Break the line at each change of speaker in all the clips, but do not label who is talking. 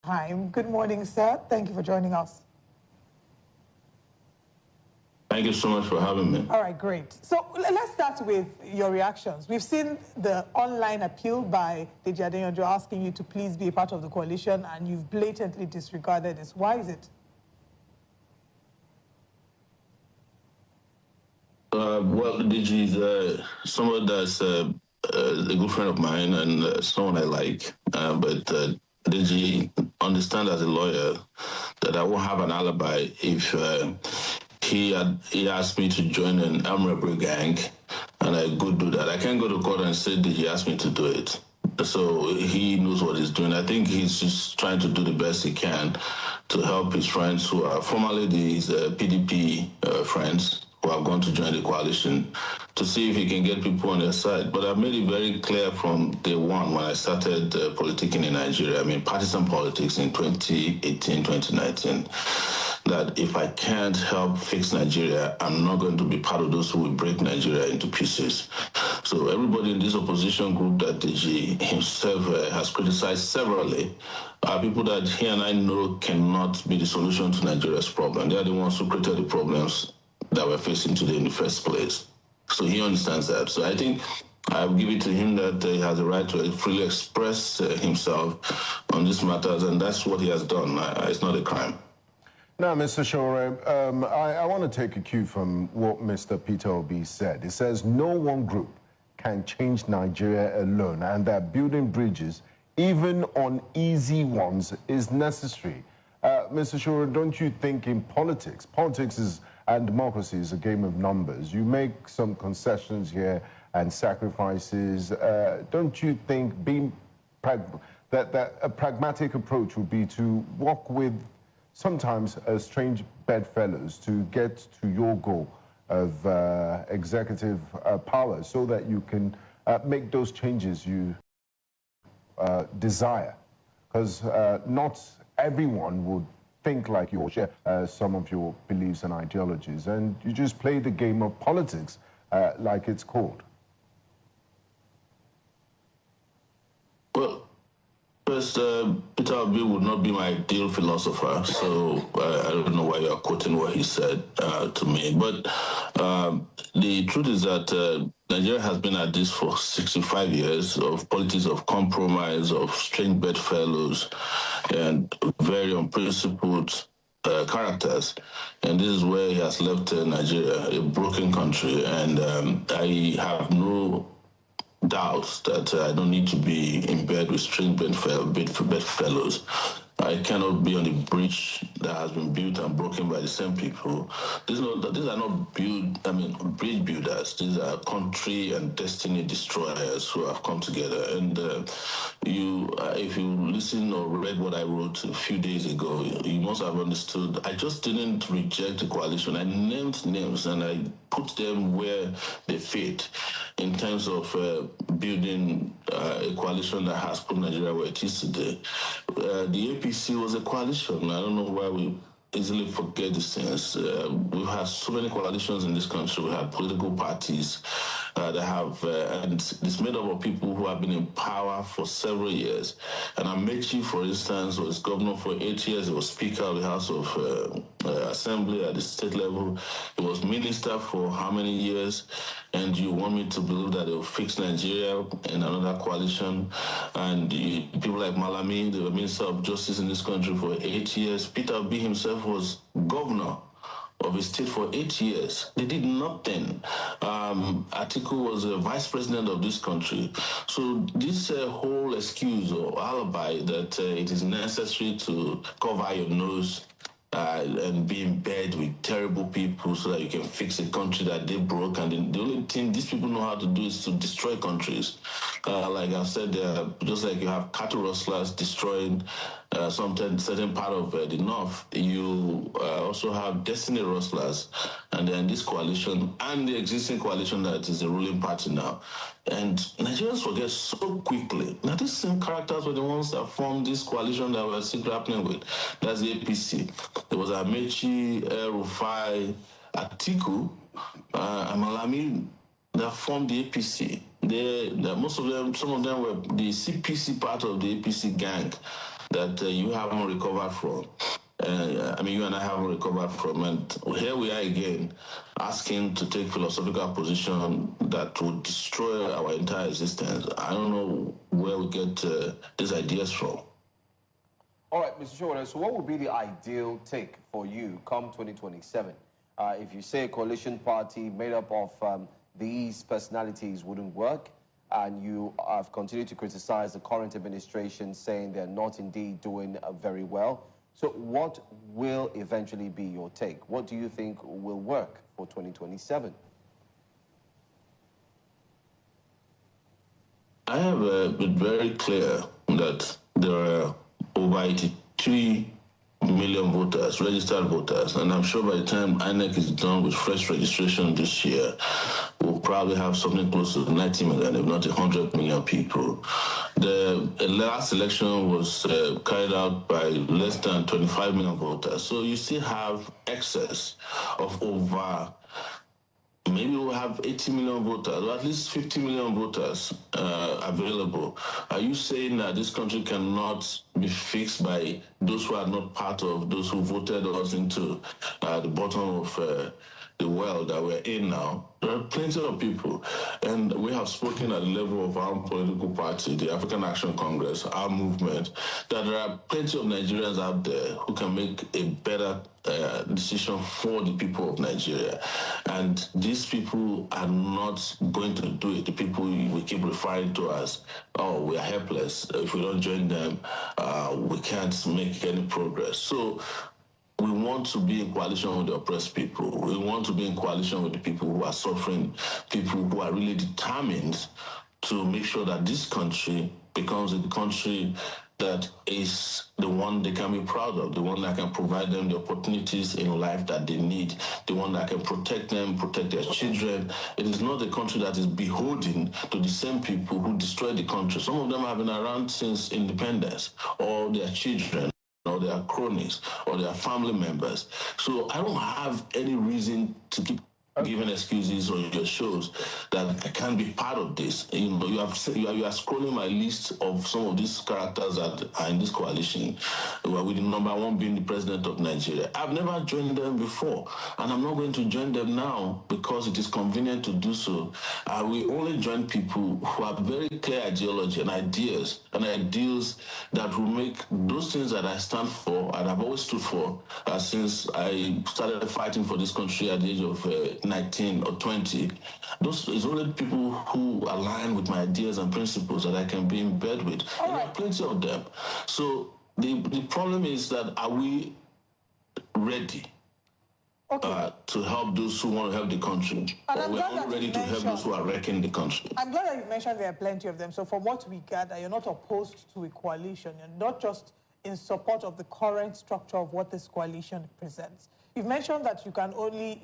time. Good morning, sir. Thank you for joining us.
Thank you so much for having me.
All right, great. So let's start with your reactions. We've seen the online appeal by Deji Adeyanju asking you to please be a part of the coalition, and you've blatantly disregarded this. Why is it?
Well, Deji is someone that's a good friend of mine and someone I like. But Deji understand as a lawyer that I won't have an alibi if he asked me to join an armed robbery gang, and I could do that. I can't go to court and say that he asked me to do it. So he knows what he's doing. I think he's just trying to do the best he can to help his friends who are formerly these PDP friends who have gone to join the coalition, to see if he can get people on their side. But I've made it very clear from day one when I started politicking in Nigeria, I mean partisan politics in 2018, 2019, that if I can't help fix Nigeria, I'm not going to be part of those who will break Nigeria into pieces. So everybody in this opposition group that DG himself has criticized severally are people that he and I know cannot be the solution to Nigeria's problem. They are the ones who created the problems that we're facing today in the first place. So he understands that. So I think I'll give it to him that he has the right to freely express himself on these matters, and that's what he has done. It's not a crime.
Now, Mr. Sowore, I want to take a cue from what Mr. Peter Obi said. He says no one group can change Nigeria alone, and that building bridges, even on easy ones, is necessary. Mr. Sowore, don't you think in politics and democracy is a game of numbers? You make some concessions here and sacrifices. Don't you think that a pragmatic approach would be to work with sometimes strange bedfellows to get to your goal of executive power so that you can make those changes you desire? Because not everyone would think like you or share some of your beliefs and ideologies, and you just play the game of politics like it's called.
Well, first, Peter Obi would not be my ideal philosopher, so I don't know why you are quoting what he said to me. But the truth is that Nigeria has been at this for 65 years of politics of compromise, of strange bedfellows, and very unprincipled characters. And this is where he has left Nigeria, a broken country. And I have no doubts that I don't need to be in bed with strange bedfellows. I cannot be on the bridge that has been built and broken by the same people. These are not bridge builders. These are country and destiny destroyers who have come together. And if you listen or read what I wrote a few days ago, you must have understood. I just didn't reject the coalition. I named names and I put them where they fit in terms of building a coalition that has put Nigeria where it is today. The APC was a coalition. I don't know why we easily forget these things. We've had so many coalitions in this country. We have political parties that have, and it's made up of people who have been in power for several years. And Amechi, for instance, was governor for 8 years. He was Speaker of the House of Assembly at the state level. He was minister for how many years? And you want me to believe that they'll fix Nigeria in another coalition? And people like Malami, the Minister of Justice in this country for 8 years. Peter Obi himself was governor of a state for 8 years. They did nothing. Atiku was a vice president of this country. So this whole excuse or alibi that it is necessary to cover your nose and be in bed with terrible people so that you can fix a country that they broke. And the only thing these people know how to do is to destroy countries. Like I've said, just like you have cattle rustlers destroying certain part of the north, you also have destiny rustlers, and then this coalition and the existing coalition that is the ruling party now. And Nigerians forget so quickly. Now, these same characters were the ones that formed this coalition that we're still grappling with. That's the APC. There was Amechi, Rufai, Atiku, and Malami that formed the APC. Most of them, some of them were the CPC part of the APC gang. that you haven't recovered from. I mean, you and I haven't recovered from. And here we are again, asking to take philosophical position that would destroy our entire existence. I don't know where we get these ideas from.
All right, Mr. Sowore, so what would be the ideal take for you come 2027? If you say a coalition party made up of these personalities wouldn't work, and you have continued to criticize the current administration, saying they're not indeed doing very well, so what will eventually be your take? What do you think will work for 2027?
I have been very clear that there are over 83 million voters, registered voters, and I'm sure by the time INEC is done with fresh registration this year, we'll probably have something close to 90 million, if not 100 million people. The last election was carried out by less than 25 million voters, so you still have excess of over, maybe we'll have 80 million voters, or at least 50 million voters available. Are you saying that this country cannot be fixed by those who are not part of those who voted us into the bottom of the world that we're in now? There are plenty of people, and we have spoken at the level of our political party, the African Action Congress, our movement, that there are plenty of Nigerians out there who can make a better decision for the people of Nigeria. And these people are not going to do it. The people we keep referring to as, oh, we are helpless. If we don't join them, we can't make any progress. So we want to be in coalition with the oppressed people. We want to be in coalition with the people who are suffering, people who are really determined to make sure that this country becomes a country that is the one they can be proud of, the one that can provide them the opportunities in life that they need, the one that can protect them, protect their children. It is not a country that is beholden to the same people who destroyed the country. Some of them have been around since independence, or their children, or their cronies, or their family members. So I don't have any reason to keep giving excuses on your shows that I can't be part of this. You know, you are scrolling my list of some of these characters that are in this coalition, with the number one being the president of Nigeria. I've never joined them before, and I'm not going to join them now because it is convenient to do so. We only join people who have very clear ideology and ideas and ideals that will make those things that I stand for and I've always stood for since I started fighting for this country at the age of 19 or 20. Those is only people who align with my ideas and principles that I can be in bed with. There are plenty of them. So the problem is that, are we ready to help those who want to help the country? Or we're only ready to help those who are wrecking the country?
I'm glad that you mentioned there are plenty of them. So from what we gather, you're not opposed to a coalition. You're not just in support of the current structure of what this coalition presents. You've mentioned that you can only,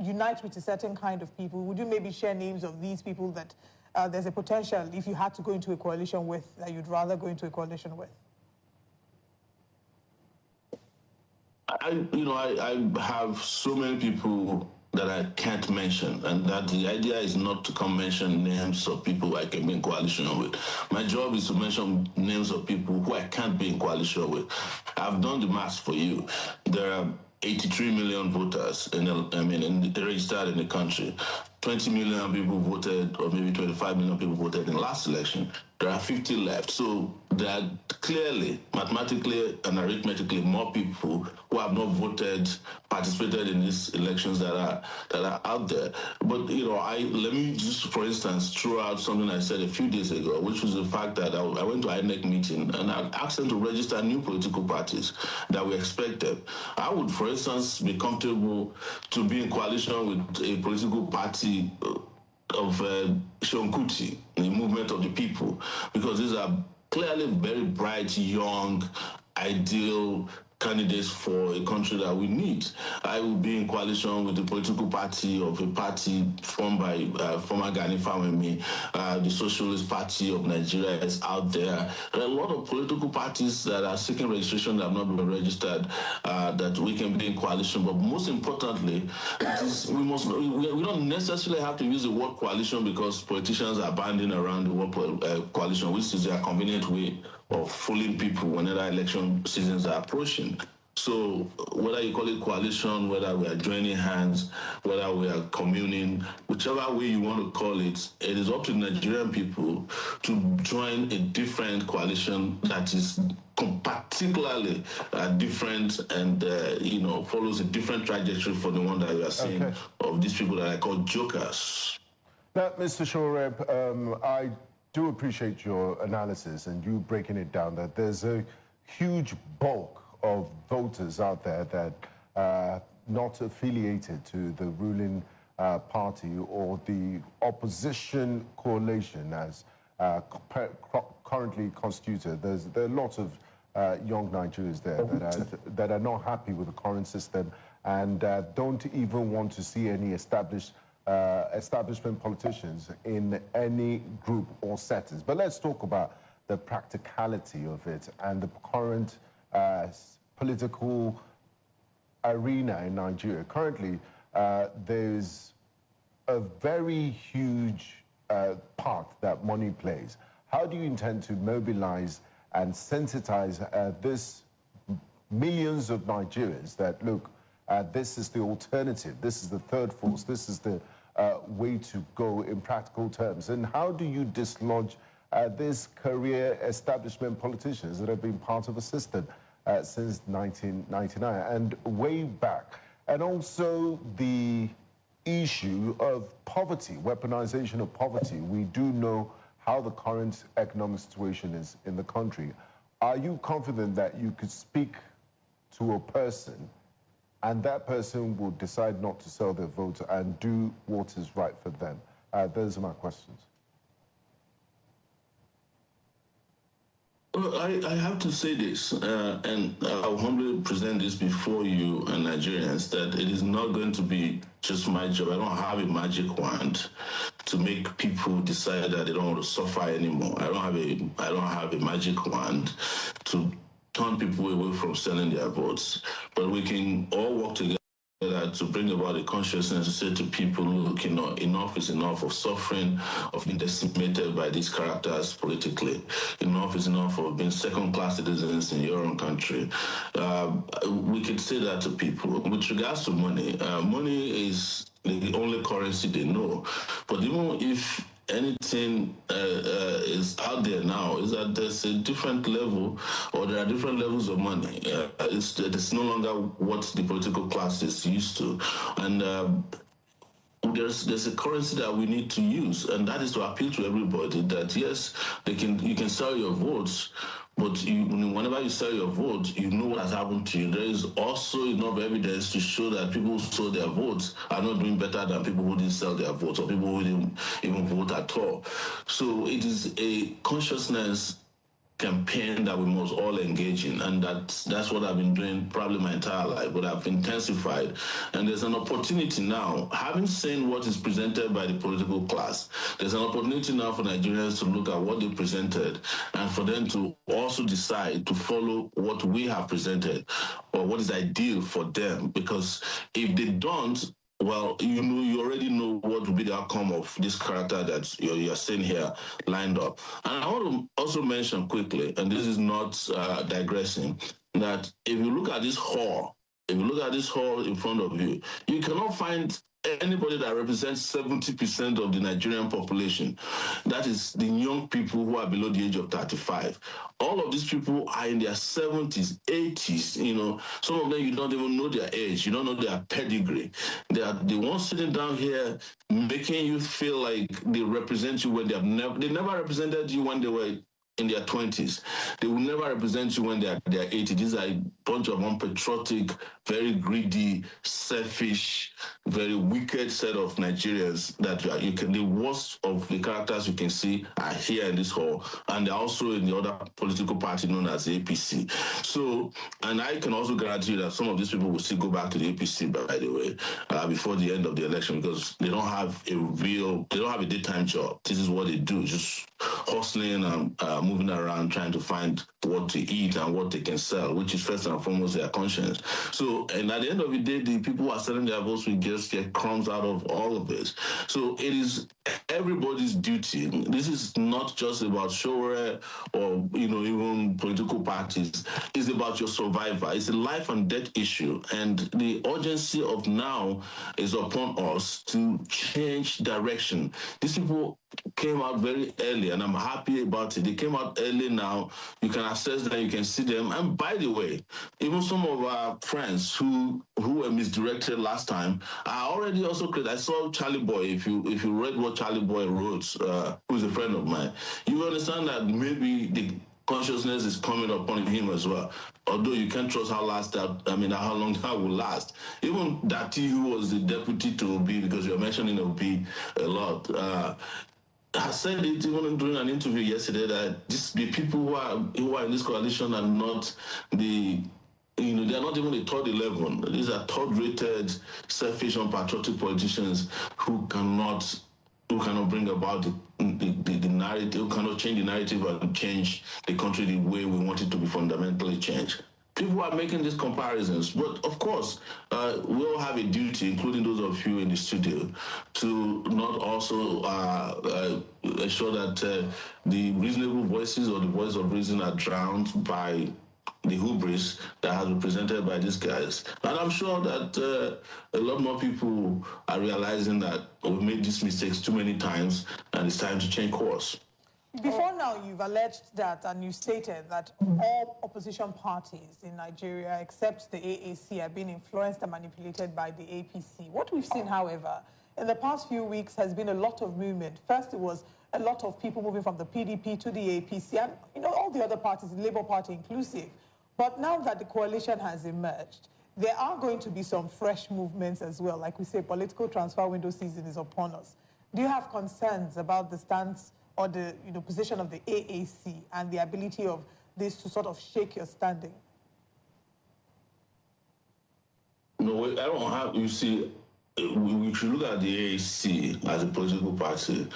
unite with a certain kind of people. Would you maybe share names of these people that there's a potential, if you had to go into a coalition with, that you'd rather go into a coalition with?
I have so many people that I can't mention, and that the idea is not to come mention names of people I can be in coalition with. My job is to mention names of people who I can't be in coalition with. I've done the math for you. There are 83 million voters registered in the country. 20 million people voted, or maybe 25 million people voted in the last election. There are 50 left. So there are clearly, mathematically and arithmetically, more people who have not voted, participated in these elections that are out there. But let me just, for instance, throw out something I said a few days ago, which was the fact that I went to INEC meeting and I asked them to register new political parties that we expected. I would, for instance, be comfortable to be in coalition with a political party of Seun Kuti, the Movement of the People, because these are clearly very bright, young, ideal candidates for a country that we need. I will be in coalition with the political party of a party formed by former Gani Fawemi. The Socialist Party of Nigeria is out there. There are a lot of political parties that are seeking registration that have not been registered, that we can be in coalition. But most importantly, we don't necessarily have to use the word coalition, because politicians are banding around the word coalition, which is their convenient way of fooling people whenever election seasons are approaching. So whether you call it coalition, whether we are joining hands, whether we are communing, whichever way you want to call it, it is up to Nigerian people to join a different coalition that is particularly different and, follows a different trajectory for the one that we are seeing of these people that I call jokers.
Now, Mr. Sowore, I do appreciate your analysis and you breaking it down that there's a huge bulk of voters out there that are not affiliated to the ruling party or the opposition coalition as currently constituted. There are lots of young Nigerians there that are not happy with the current system and don't even want to see any establishment politicians in any group or settings. But let's talk about the practicality of it and the current political arena in Nigeria. Currently, there's a very huge part that money plays. How do you intend to mobilize and sensitize this millions of Nigerians that, look, this is the alternative, this is the third force, this is the way to go in practical terms? And how do you dislodge these career establishment politicians that have been part of the system since 1999 and way back? And also the issue of poverty, weaponization of poverty. We do know how the current economic situation is in the country. Are you confident that you could speak to a person and that person will decide not to sell their vote and do what is right for them? Those are my questions.
Well, I have to say this, and I'll humbly present this before you and Nigerians, that it is not going to be just my job. I don't have a magic wand to make people decide that they don't want to suffer anymore. I don't have a magic wand to turn people away from selling their votes. But we can all work together to bring about a consciousness to say to people, look, enough is enough of suffering, of being decimated by these characters politically. Enough is enough of being second-class citizens in your own country. We could say that to people. With regards to money, money is the only currency they know. But even if anything is out there now, is that there's a different level, or there are different levels of money. It's no longer what the political class is used to. And there's a currency that we need to use, and that is to appeal to everybody that, yes, you can sell your votes, but whenever you sell your vote, you know what has happened to you. There is also enough evidence to show that people who sold their votes are not doing better than people who didn't sell their votes or people who didn't even vote at all. So it is a consciousness campaign that we must all engage in, and that's what I've been doing probably my entire life, but I've intensified. And there's an opportunity now, having seen what is presented by the political class, there's an opportunity now for Nigerians to look at what they presented and for them to also decide to follow what we have presented or what is ideal for them. Because if they don't, well, you already know what will be the outcome of this character that you're seeing here lined up. And I want to also mention quickly, and this is not digressing, that if you look at this hall, in front of you, you cannot find anybody that represents 70% of the Nigerian population. That is the young people who are below the age of 35. All of these people are in their 70s, 80s, some of them you don't even know their age, you don't know their pedigree. They are the ones sitting down here making you feel like they represent you when they never represented you when they were in their 20s. They will never represent you when they're 80. These are a bunch of unpatriotic, very greedy, selfish, very wicked set of Nigerians that the worst of the characters you can see are here in this hall, and they're also in the other political party known as the APC. So, and I can also guarantee you that some of these people will still go back to the APC, by the way, before the end of the election, because they don't have a daytime job. This is what they do, just hustling and moving around trying to find what to eat and what they can sell, which is first and foremost their conscience. So, and at the end of the day, the people who are selling their votes will just get crumbs out of all of this. So it is everybody's duty. This is not just about Sowore or, even political parties. It's about your survivor. It's a life and death issue. And the urgency of now is upon us to change direction. These people came out very early, and I'm happy about it. They came out early now. You can access them, you can see them. And by the way, even some of our friends who were misdirected last time, I already also created. I saw Charlie Boy. If you read what Charlie Boy wrote, who's a friend of mine, you understand that maybe the consciousness is coming upon him as well. Although you can't trust how long that will last. Even Dati, who was the deputy to Obi, because you're mentioning Obi a lot, I said it even during an interview yesterday that the people who are in this coalition are not they are not even the third 11. These are third-rated, selfish and patriotic politicians who cannot bring about the narrative, who cannot change the narrative and change the country the way we want it to be fundamentally changed. People are making these comparisons, but of course, we all have a duty, including those of you in the studio, to not also ensure that the reasonable voices or the voice of reason are drowned by the hubris that has been presented by these guys. And I'm sure that a lot more people are realizing that we've made these mistakes too many times and it's time to change course.
Before now, you've alleged that, and you stated that all opposition parties in Nigeria, except the AAC, are being influenced and manipulated by the APC. What we've seen, however, in the past few weeks has been a lot of movement. First, it was a lot of people moving from the PDP to the APC, and all the other parties, the Labour Party inclusive. But now that the coalition has emerged, there are going to be some fresh movements as well. Like we say, political transfer window season is upon us. Do you have concerns about the stance or the position of the AAC and the ability of this to sort of shake your standing?
No, I don't have, you see, we should look at the AAC as a political party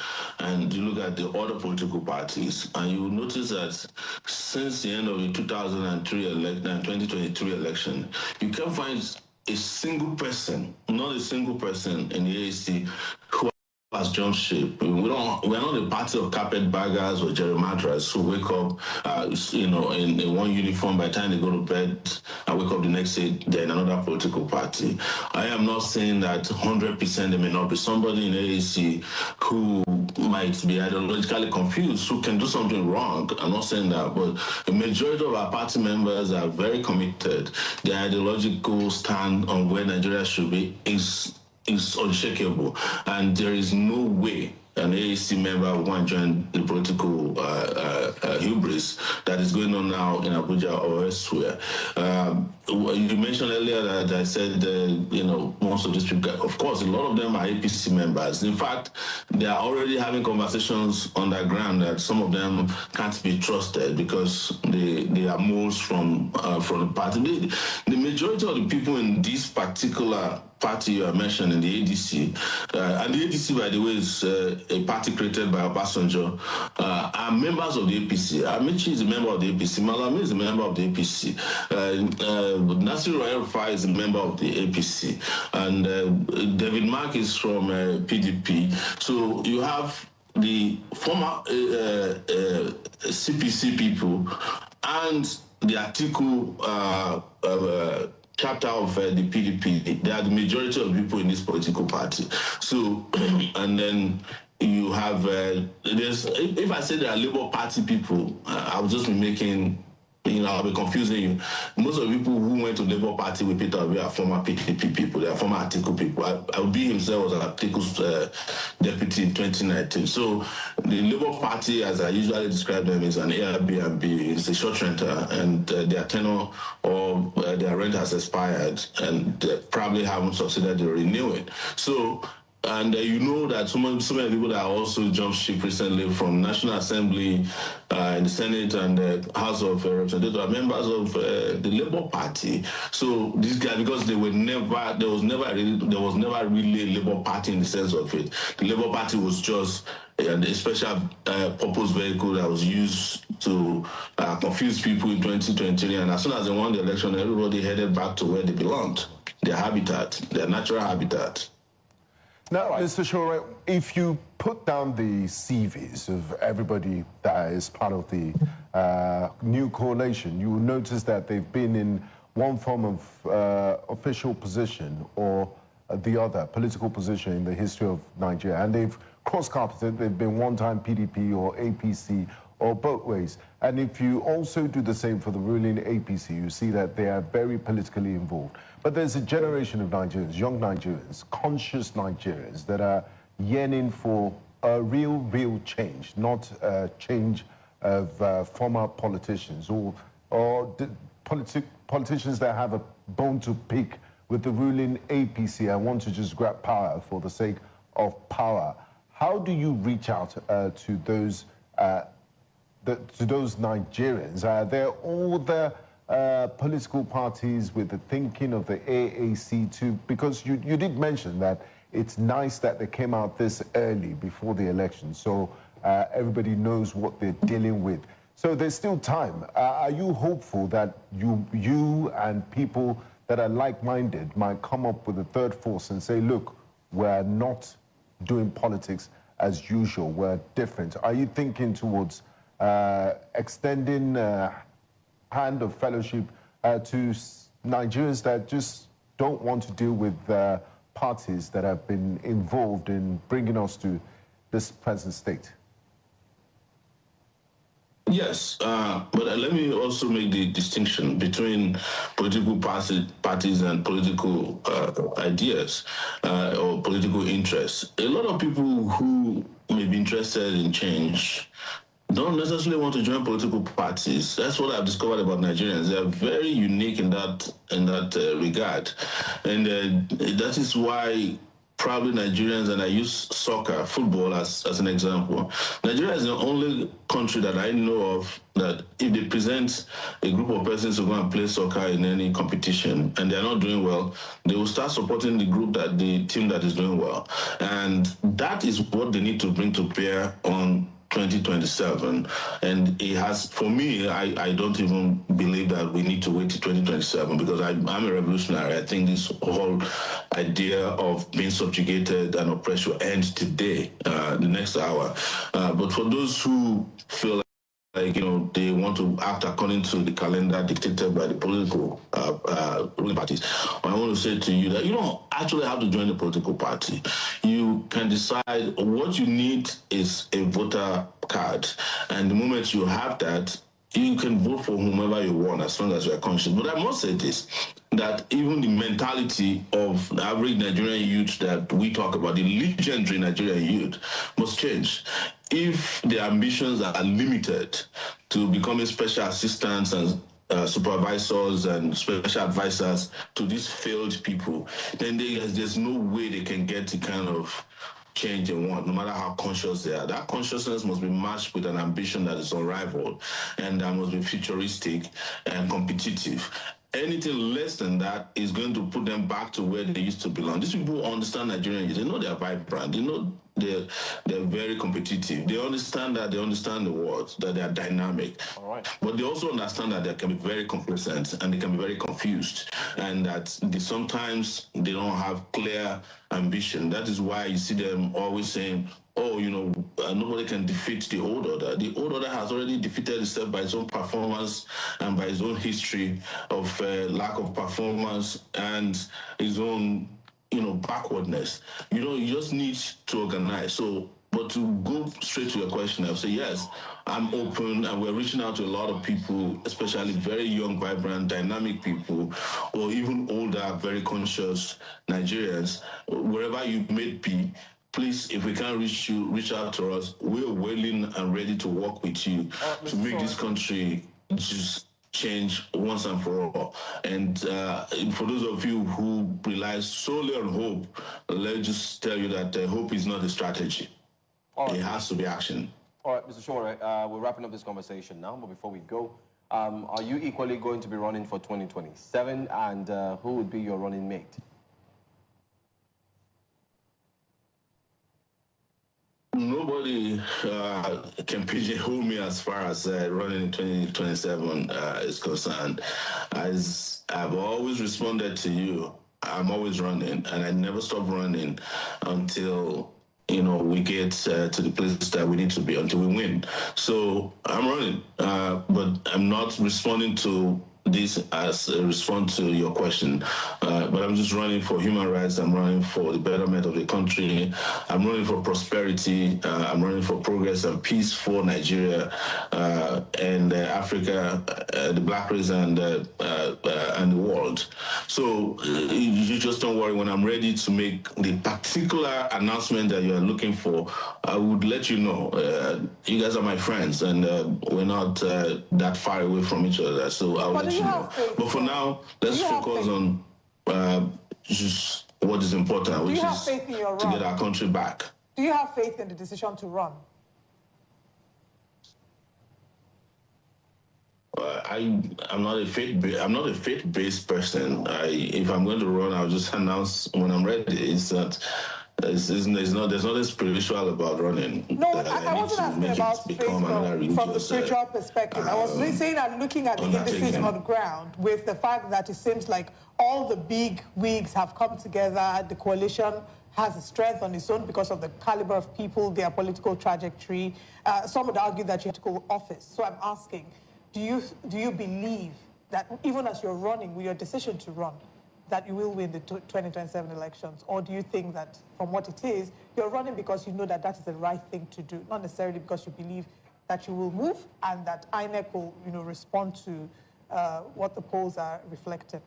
and you look at the other political parties and you will notice that since the end of the 2003 election and 2023 election, you can't find a single person, not a single person in the AAC who has jumped ship. We're not a party of carpetbaggers or gerrymanders who wake up, in one uniform by the time they go to bed and wake up the next day, they're in another political party. I am not saying that 100% there may not be somebody in AAC who might be ideologically confused, who can do something wrong. I'm not saying that, but the majority of our party members are very committed. Their ideological stand on where Nigeria should be is unshakable, and there is no way an AAC member will want to join the political hubris that is going on now in Abuja or elsewhere. You mentioned earlier that I said, most of these people, of course, a lot of them are APC members. In fact, they are already having conversations on the ground that some of them can't be trusted because they are moles from the party. The majority of the people in this particular party you are mentioning, the ADC, and the ADC, by the way, is a party created by Obasanjo, are members of the APC. Amici is a member of the APC. Malami is a member of the APC. Nasir El-Rufai is a member of the APC. And David Mark is from PDP. So you have the former CPC people and the Atiku chapter of the PDP. They are the majority of people in this political party. So, and then you have, if I say there are Labour Party people, I'll just be making, I'll be confusing you. Most of the people who went to Labour Party with Peter Obi are former PDP people, they are former Atiku people. Obi himself was Atiku's deputy in 2019. So the Labour Party, as I usually describe them, is an Airbnb. It's a short renter, and their tenure or their rent has expired, and they probably haven't succeeded in renewing. So, and you know that so many people that also jumped ship recently from National Assembly, in the Senate and the House of Representatives are members of the Labour Party. So these guys, because there was never really a Labour Party in the sense of it. The Labour Party was just a special purpose vehicle that was used to confuse people in 2023. And as soon as they won the election, everybody headed back to where they belonged, their habitat, their natural habitat.
Now, Mr. Sowore, if you put down the CVs of everybody that is part of the new coalition, you will notice that they've been in one form of official position or the other, political position in the history of Nigeria. And they've cross-carpeted, they've been one-time PDP or APC or both ways. And if you also do the same for the ruling APC, you see that they are very politically involved. But there's a generation of Nigerians, young Nigerians, conscious Nigerians that are yearning for a real change, not a change of former politicians or politicians that have a bone to pick with the ruling APC and want to just grab power for the sake of power. How do you reach out to those Nigerians? Are there all the political parties with the thinking of the AAC too? Because you did mention that it's nice that they came out this early before the election, so everybody knows what they're dealing with. So there's still time. Are you hopeful that you and people that are like-minded might come up with a third force and say, look, we're not doing politics as usual, we're different? Are you thinking towards extending hand of fellowship to Nigerians that just don't want to deal with parties that have been involved in bringing us to this present state?
Yes, but let me also make the distinction between political parties and political ideas or political interests. A lot of people who may be interested in change don't necessarily want to join political parties. That's what I've discovered about Nigerians. They are very unique in that regard, and that is why probably Nigerians, and I use soccer, football as an example. Nigeria is the only country that I know of that if they present a group of persons to go and play soccer in any competition and they're not doing well, they will start supporting the team that is doing well. And that is what they need to bring to bear on 2027. And it has, for me, I don't even believe that we need to wait till 2027 because I'm a revolutionary. I think this whole idea of being subjugated and oppressed will end today, the next hour. But for those who feel like, they want to act according to the calendar dictated by the political ruling parties, I want to say to you that you don't actually have to join the political party. You can decide what you need is a voter card. And the moment you have that, you can vote for whomever you want as long as you are conscious. But I must say this, that even the mentality of the average Nigerian youth that we talk about, the legendary Nigerian youth, must change. If their ambitions are limited to becoming special assistants and supervisors and special advisors to these failed people, then there's no way they can get the kind of change they want, no matter how conscious they are. That consciousness must be matched with an ambition that is unrivaled and that must be futuristic and competitive. Anything less than that is going to put them back to where they used to belong. These people understand Nigerian youth. They know they're vibrant. They know they're very competitive. They understand that. They understand the world, that they are dynamic.
All right.
But they also understand that they can be very complacent and they can be very confused, and that sometimes they don't have clear ambition. That is why you see them always saying, oh, nobody can defeat the old order. The old order has already defeated itself by its own performance and by its own history of lack of performance and its own, backwardness. You just need to organize. So, but to go straight to your question, I'll say, yes, I'm open and we're reaching out to a lot of people, especially very young, vibrant, dynamic people, or even older, very conscious Nigerians, wherever you may be. Please, if we can't reach you, reach out to us. We're willing and ready to work with you to make this country just change once and for all. And for those of you who rely solely on hope, let's just tell you that hope is not a strategy. It has to be action.
All right, Mr. Sowore, we're wrapping up this conversation now, but before we go, are you equally going to be running for 2027, and who would be your running mate?
No nobody can pigeonhole me as far as running in 2027 is concerned. As I've always responded to you, I'm always running, and I never stop running until we get to the place that we need to be, until we win. So I'm running, but I'm not responding to this as a response to your question, but I'm just running for human rights. I'm running for the betterment of the country. I'm running for prosperity. I'm running for progress and peace for Nigeria and Africa, the Black race, and the world. So you just don't worry. When I'm ready to make the particular announcement that you are looking for, I would let you know. You guys are my friends, and we're not that far away from each other. So I'll let you know. But for now, let's focus on just what is important, which is to get our country back.
Do you have faith in the decision to run?
I'm not a faith-based person. If I'm going to run, I'll just announce when I'm ready. There's nothing spiritual about running.
No, I wasn't asking about faith from the spiritual perspective. I was saying that looking at the indices on the ground, with the fact that it seems like all the big wigs have come together, the coalition has a strength on its own because of the caliber of people, their political trajectory. Some would argue that you have to go office. So I'm asking, do you believe that even as you're running, with your decision to run, that you will win the 2027 elections? Or do you think that, from what it is, you're running because you know that that is the right thing to do, not necessarily because you believe that you will move and that INEC will, respond to what the polls are reflecting?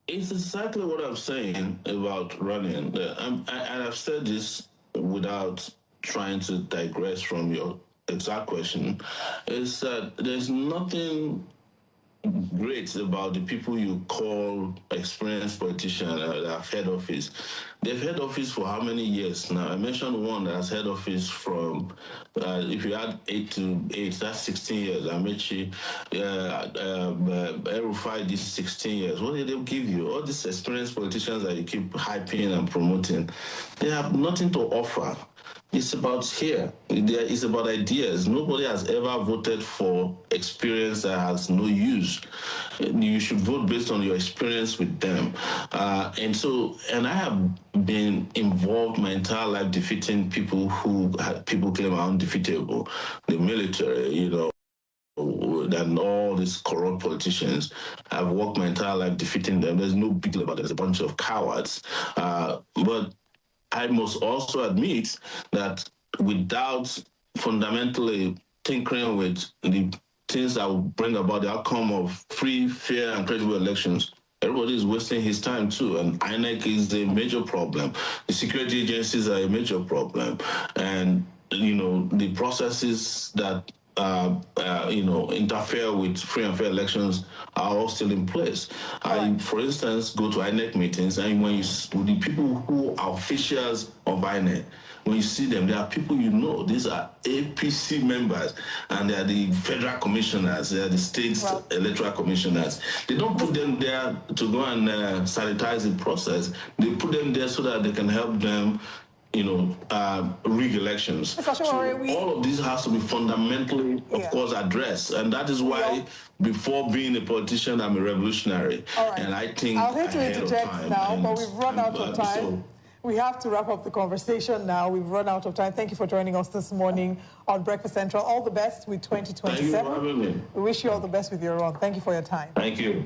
It's exactly what I'm saying about running. And I've said this without trying to digress from your exact question, is that there's nothing great about the people you call experienced politicians that have head office. They've head office for how many years now? I mentioned one that has head office from, if you add 8 to 8, that's 16 years. Amechi, Erufai did 16 years. What did they give you? All these experienced politicians that you keep hyping and promoting, they have nothing to offer. It's about here. It's about ideas. Nobody has ever voted for experience that has no use. You should vote based on your experience with them. And I have been involved my entire life defeating people who people claim are undefeatable. The military, than all these corrupt politicians. I've worked my entire life defeating them. There's no big deal about it. There's a bunch of cowards. But I must also admit that without fundamentally tinkering with the things that will bring about the outcome of free, fair, and credible elections, everybody is wasting his time too. And INEC is a major problem. The security agencies are a major problem. And, the processes that interfere with free and fair elections are all still in place. I, for instance, go to INEC meetings, and when the people who are officials of INEC, when you see them, they are people these are APC members, and they are the federal commissioners, they are the state electoral commissioners. They don't put them there to go and sanitize the process. They put them there so that they can help them rig elections. So all of this has to be fundamentally, of course, addressed. And that is why, before being a politician, I'm a revolutionary. And I think
I'll hate to interject now, but we've run out of time. We have to wrap up the conversation now. We've run out of time. Thank you for joining us this morning on Breakfast Central. All the best with 2027.
Thank you for having me.
We wish you all the best with your run. Thank you for your time.
Thank you.